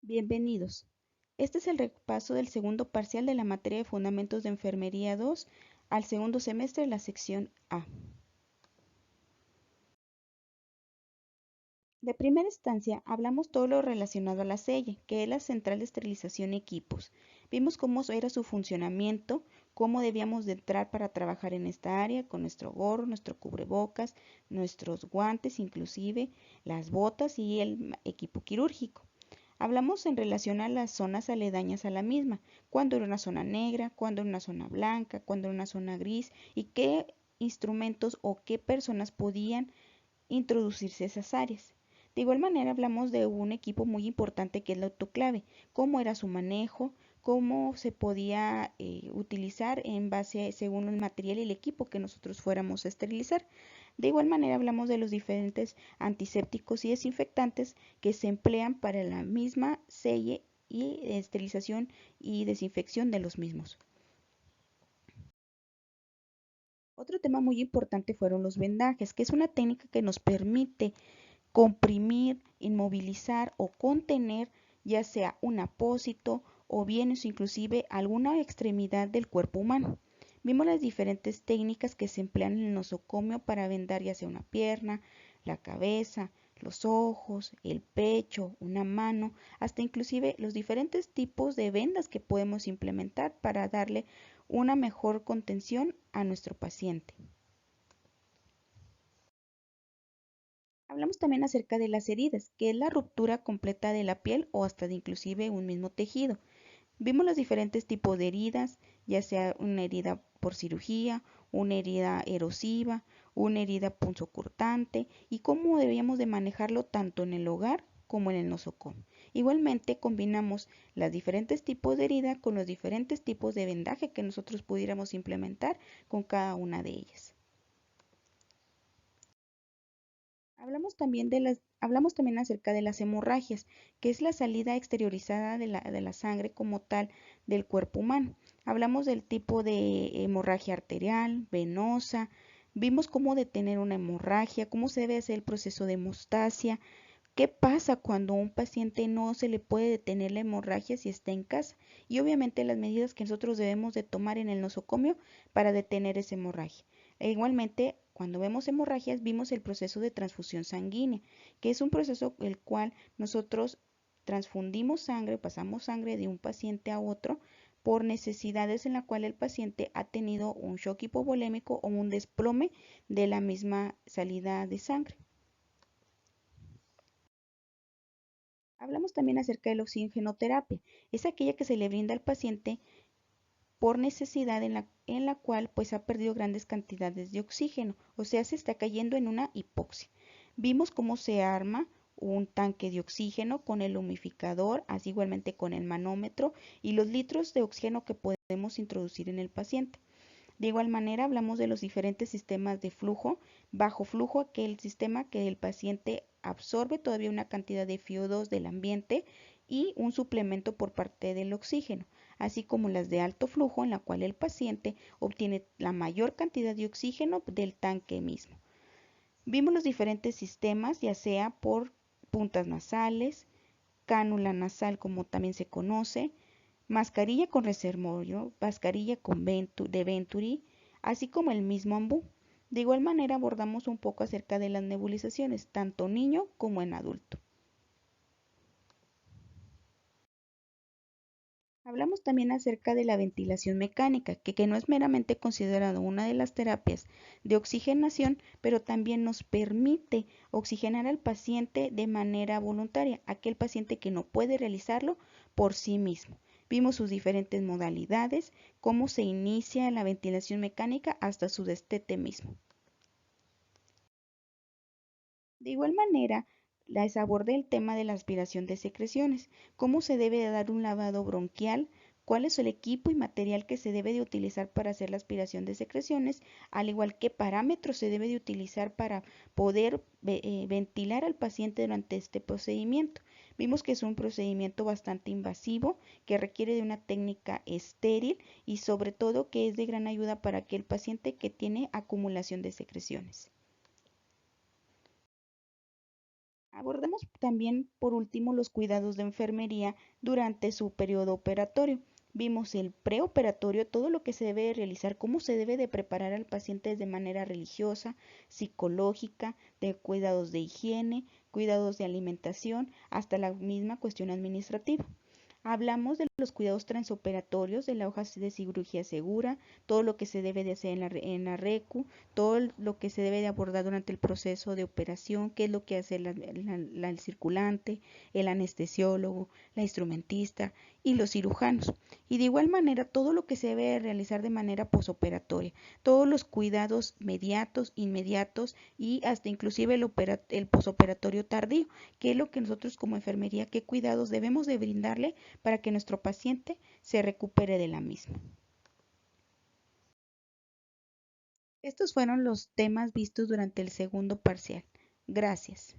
Bienvenidos. Este es el repaso del segundo parcial de la materia de Fundamentos de Enfermería 2 al segundo semestre de la sección A. De primera instancia, hablamos todo lo relacionado a la selle, que es la central de esterilización y equipos. Vimos cómo era su funcionamiento, cómo debíamos de entrar para trabajar en esta área, con nuestro gorro, nuestro cubrebocas, nuestros guantes, inclusive las botas y el equipo quirúrgico. Hablamos en relación a las zonas aledañas a la misma, cuándo era una zona negra, cuándo era una zona blanca, cuándo era una zona gris y qué instrumentos o qué personas podían introducirse a esas áreas. De igual manera hablamos de un equipo muy importante que es la autoclave, cómo era su manejo, cómo se podía utilizar en base según el material y el equipo que nosotros fuéramos a esterilizar. De igual manera hablamos de los diferentes antisépticos y desinfectantes que se emplean para la misma selle y esterilización y desinfección de los mismos. Otro tema muy importante fueron los vendajes, que es una técnica que nos permite comprimir, inmovilizar o contener ya sea un apósito o bien inclusive alguna extremidad del cuerpo humano. Vimos las diferentes técnicas que se emplean en el nosocomio para vendar ya sea una pierna, la cabeza, los ojos, el pecho, una mano, hasta inclusive los diferentes tipos de vendas que podemos implementar para darle una mejor contención a nuestro paciente. Hablamos también acerca de las heridas, que es la ruptura completa de la piel o hasta de inclusive un mismo tejido. Vimos los diferentes tipos de heridas, ya sea una herida por cirugía, una herida erosiva, una herida punzocortante y cómo debíamos de manejarlo tanto en el hogar como en el nosocomio. Igualmente combinamos los diferentes tipos de herida con los diferentes tipos de vendaje que nosotros pudiéramos implementar con cada una de ellas. Hablamos también acerca de las hemorragias, que es la salida exteriorizada de la sangre como tal del cuerpo humano. Hablamos del tipo de hemorragia arterial, venosa, vimos cómo detener una hemorragia, cómo se debe hacer el proceso de hemostasia, qué pasa cuando a un paciente no se le puede detener la hemorragia si está en casa y obviamente las medidas que nosotros debemos de tomar en el nosocomio para detener esa hemorragia. E igualmente, cuando vemos hemorragias, vimos el proceso de transfusión sanguínea, que es un proceso el cual nosotros transfundimos sangre, pasamos sangre de un paciente a otro por necesidades en la cual el paciente ha tenido un shock hipovolémico o un desplome de la misma salida de sangre. Hablamos también acerca de la oxigenoterapia. Es aquella que se le brinda al paciente por necesidad en la cual pues ha perdido grandes cantidades de oxígeno, o sea, se está cayendo en una hipoxia. Vimos cómo se arma un tanque de oxígeno con el humidificador, así igualmente con el manómetro y los litros de oxígeno que podemos introducir en el paciente. De igual manera, hablamos de los diferentes sistemas de flujo. Bajo flujo, aquel sistema que el paciente absorbe todavía una cantidad de FiO2 del ambiente y un suplemento por parte del oxígeno, así como las de alto flujo, en la cual el paciente obtiene la mayor cantidad de oxígeno del tanque mismo. Vimos los diferentes sistemas, ya sea por puntas nasales, cánula nasal como también se conoce, mascarilla con reservorio, mascarilla de Venturi, así como el mismo ambú. De igual manera abordamos un poco acerca de las nebulizaciones, tanto niño como en adulto. Hablamos también acerca de la ventilación mecánica, que no es meramente considerado una de las terapias de oxigenación, pero también nos permite oxigenar al paciente de manera voluntaria, aquel paciente que no puede realizarlo por sí mismo. Vimos sus diferentes modalidades, cómo se inicia la ventilación mecánica hasta su destete mismo. De igual manera, les abordé el tema de la aspiración de secreciones, cómo se debe de dar un lavado bronquial, cuál es el equipo y material que se debe de utilizar para hacer la aspiración de secreciones, al igual que parámetros se debe de utilizar para poder ventilar al paciente durante este procedimiento. Vimos que es un procedimiento bastante invasivo, que requiere de una técnica estéril y sobre todo que es de gran ayuda para aquel paciente que tiene acumulación de secreciones. Abordamos también, por último, los cuidados de enfermería durante su periodo operatorio. Vimos el preoperatorio, todo lo que se debe de realizar, cómo se debe de preparar al paciente de manera religiosa, psicológica, de cuidados de higiene, cuidados de alimentación, hasta la misma cuestión administrativa. Hablamos de los cuidados transoperatorios, de la hoja de cirugía segura, todo lo que se debe de hacer en la RECU, todo lo que se debe de abordar durante el proceso de operación, qué es lo que hace el circulante, el anestesiólogo, la instrumentista y los cirujanos. Y de igual manera, todo lo que se debe de realizar de manera posoperatoria, todos los cuidados mediatos, inmediatos y hasta inclusive el posoperatorio tardío, que es lo que nosotros como enfermería, qué cuidados debemos de brindarle para que nuestro paciente se recupere de la misma. Estos fueron los temas vistos durante el segundo parcial. Gracias.